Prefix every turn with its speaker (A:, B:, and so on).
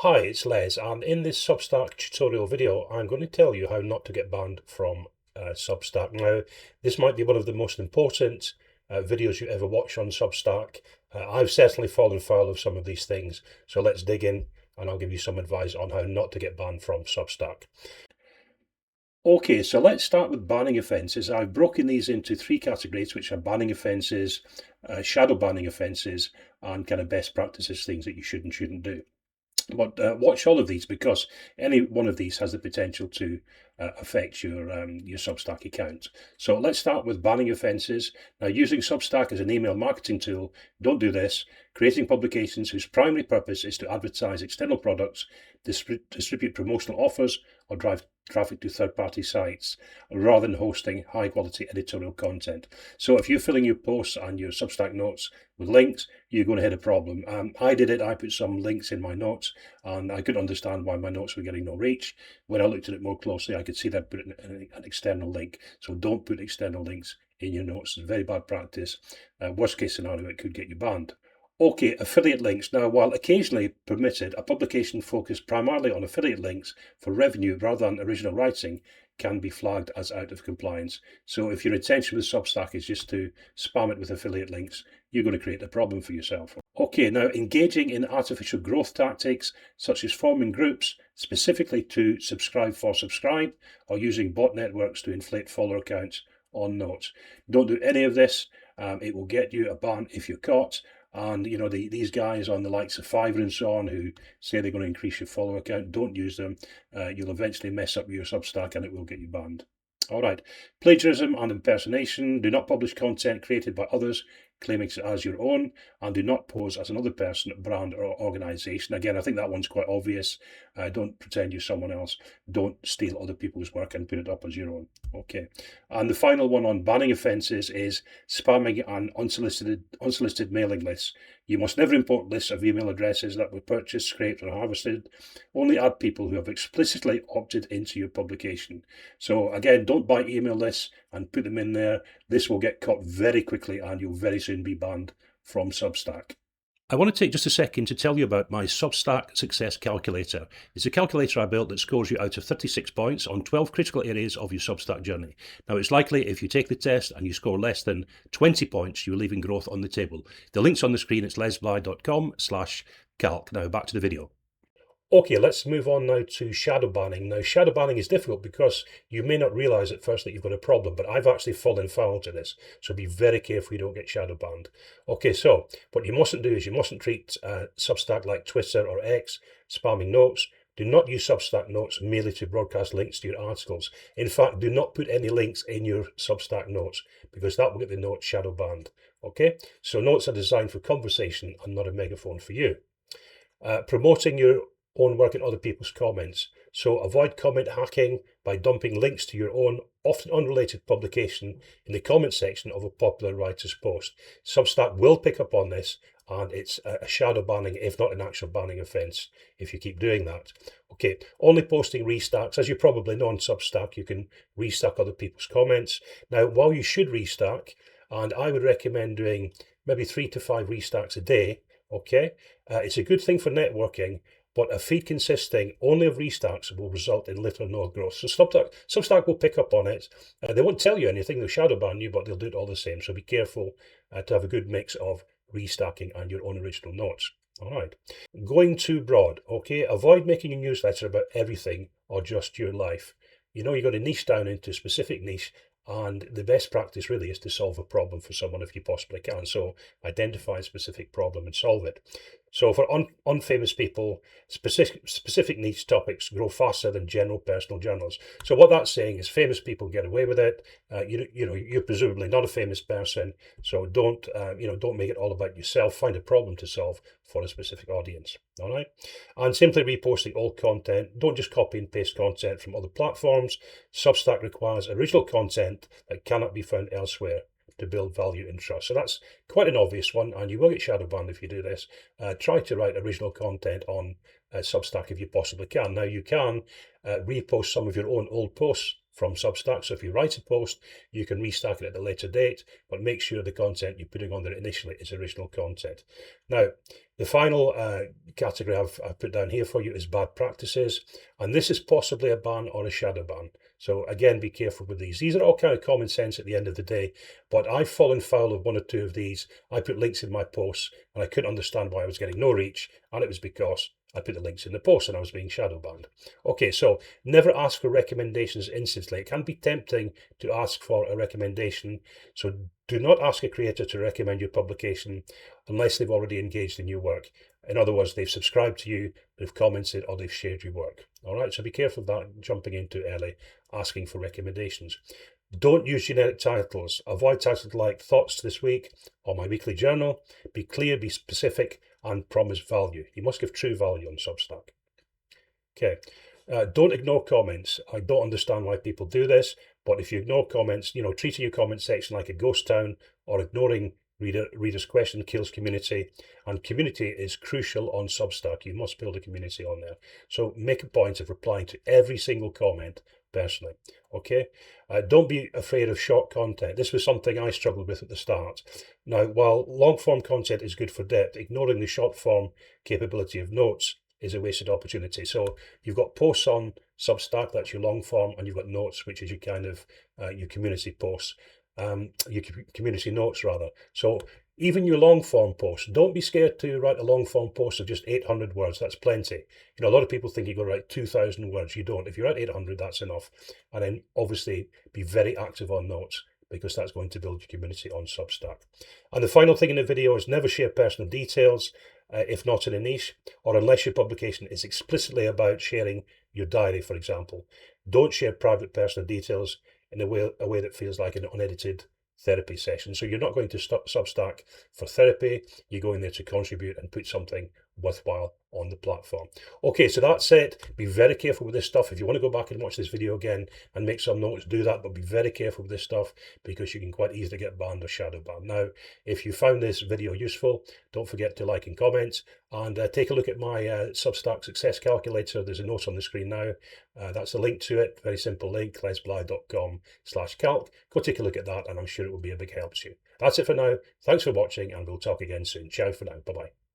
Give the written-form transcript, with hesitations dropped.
A: Hi, it's Les, and in this Substack tutorial video, I'm going to tell you how not to get banned from Substack. Now, this might be one of the most important videos you ever watch on Substack. I've certainly fallen foul of some of these things, so let's dig in and I'll give you some advice on how not to get banned from Substack. Okay, so let's start with banning offences. I've broken these into three categories, which are banning offences, shadow banning offences, and kind of best practices, things that you should and shouldn't do. But watch all of these, because any one of these has the potential to affect your Substack account. So let's start with banning offences. Now, using Substack as an email marketing tool, don't do this. Creating publications whose primary purpose is to advertise external products, distribute promotional offers, or drive traffic to third-party sites, rather than hosting high-quality editorial content. So if you're filling your posts and your Substack notes with links, you're going to hit a problem. I did it. I put some links in my notes, and I couldn't understand why my notes were getting no reach. When I looked at it more closely, I could see that I put an external link. So don't put external links in your notes. It's very bad practice. Worst case scenario, it could get you banned. Okay, affiliate links. Now, while occasionally permitted, a publication focused primarily on affiliate links for revenue rather than original writing can be flagged as out of compliance. So if your intention with Substack is just to spam it with affiliate links, you're going to create a problem for yourself. Okay, now engaging in artificial growth tactics, such as forming groups specifically to subscribe for subscribe, or using bot networks to inflate follower accounts on notes. Don't do any of this. It will get you a ban if you're caught. And you know, these guys on the likes of Fiverr and so on, who say they're going to increase your follower count, don't use them. You'll eventually mess up your Substack and it will get you banned. All right. Plagiarism and impersonation. Do not publish content created by others claiming it as your own, and do not pose as another person, brand, or organization. Again, I think that one's quite obvious. Don't pretend you're someone else. Don't steal other people's work and put it up as your own. Okay. And the final one on banning offences is spamming and unsolicited mailing lists. You must never import lists of email addresses that were purchased, scraped, or harvested. Only add people who have explicitly opted into your publication. So again, don't buy email lists and put them in there. This will get caught very quickly and you'll very soon be banned from Substack. I want to take just a second to tell you about my Substack Success Calculator. It's a calculator I built that scores you out of 36 points on 12 critical areas of your Substack journey. Now, it's likely if you take the test and you score less than 20 points, you're leaving growth on the table. The link's on the screen. It's lesbly.com/calc. Now, back to the video. Okay, let's move on now to shadow banning. Now, shadow banning is difficult because you may not realize at first that you've got a problem, but I've actually fallen foul to this. So be very careful you don't get shadow banned. Okay, so what you mustn't do is you mustn't treat Substack like Twitter or X, spamming notes. Do not use Substack notes merely to broadcast links to your articles. In fact, do not put any links in your Substack notes, because that will get the notes shadow banned. Okay, so notes are designed for conversation and not a megaphone for you. Promoting your own work in other people's comments. So avoid comment hacking by dumping links to your own, often unrelated publication in the comment section of a popular writer's post. Substack will pick up on this, and it's a shadow banning, if not an actual banning offence, if you keep doing that. Okay, only posting restacks. As you probably know, on Substack, you can restack other people's comments. Now, while you should restack, and I would recommend doing maybe 3 to 5 restacks a day, okay, it's a good thing for networking, but a feed consisting only of restacks will result in little or no growth. So Substack will pick up on it. They won't tell you anything, they'll shadow ban you, but they'll do it all the same. So be careful to have a good mix of restacking and your own original notes. All right. Going too broad, okay? Avoid making a newsletter about everything or just your life. You know, you've got to niche down into a specific niche, and the best practice really is to solve a problem for someone if you possibly can. So identify a specific problem and solve it. So for unfamous people, specific niche topics grow faster than general personal journals. So what that's saying is famous people get away with it. You know, you're presumably not a famous person, so don't make it all about yourself. Find a problem to solve for a specific audience. All right, and simply reposting old content. Don't just copy and paste content from other platforms. Substack requires original content that cannot be found elsewhere to build value and trust. So that's quite an obvious one, and you will get shadow banned if you do this. Try to write original content on Substack if you possibly can. Now, you can repost some of your own old posts from Substack. So if you write a post, you can restack it at a later date, but make sure the content you're putting on there initially is original content. Now, the final category I've put down here for you is bad practices, and this is possibly a ban or a shadow ban. So again, be careful with these. These are all kind of common sense at the end of the day, but I've fallen foul of one or two of these. I put links in my posts and I couldn't understand why I was getting no reach, and it was because I put the links in the post and I was being shadow banned. Okay, so never ask for recommendations instantly. It can be tempting to ask for a recommendation, so do not ask a creator to recommend your publication unless they've already engaged in your work. In other words, they've subscribed to you, they've commented, or they've shared your work. All right, so be careful of that, jumping into early, asking for recommendations. Don't use generic titles. Avoid titles like Thoughts This Week or My Weekly Journal. Be clear, be specific, and promise value. You must give true value on Substack. Okay. Don't ignore comments. I don't understand why people do this, but if you ignore comments, treating your comment section like a ghost town or ignoring readers' question kills community, and community is crucial on Substack. You must build a community on there. So make a point of replying to every single comment personally. Okay. Don't be afraid of short content. This was something I struggled with at the start. Now, while long form content is good for depth, ignoring the short form capability of notes is a wasted opportunity. So you've got posts on Substack, that's your long form, and you've got notes, which is your kind of your community posts, your community notes rather. So even your long form posts, don't be scared to write a long form post of just 800 words. That's plenty. A lot of people think you've got to write 2,000 words. You don't. If you write 800, that's enough. And then obviously be very active on notes, because that's going to build your community on Substack. And the final thing in the video is never share personal details, if not in a niche, or unless your publication is explicitly about sharing your diary, for example. Don't share private personal details in a way that feels like an unedited therapy session. So you're not going to Substack for therapy, you're going there to contribute and put something worthwhile on the platform. Okay, so that's it. Be very careful with this stuff. If you want to go back and watch this video again and make some notes, do that, but be very careful with this stuff, because you can quite easily get banned or shadow banned. Now, if you found this video useful, don't forget to like and comment, and take a look at my Substack success calculator. There's a note on the screen now. That's a link to it, very simple link, lesbly.com/calc. Go take a look at that, and I'm sure it will be a big help to you. That's it for now. Thanks for watching, and we'll talk again soon. Ciao for now. Bye-bye.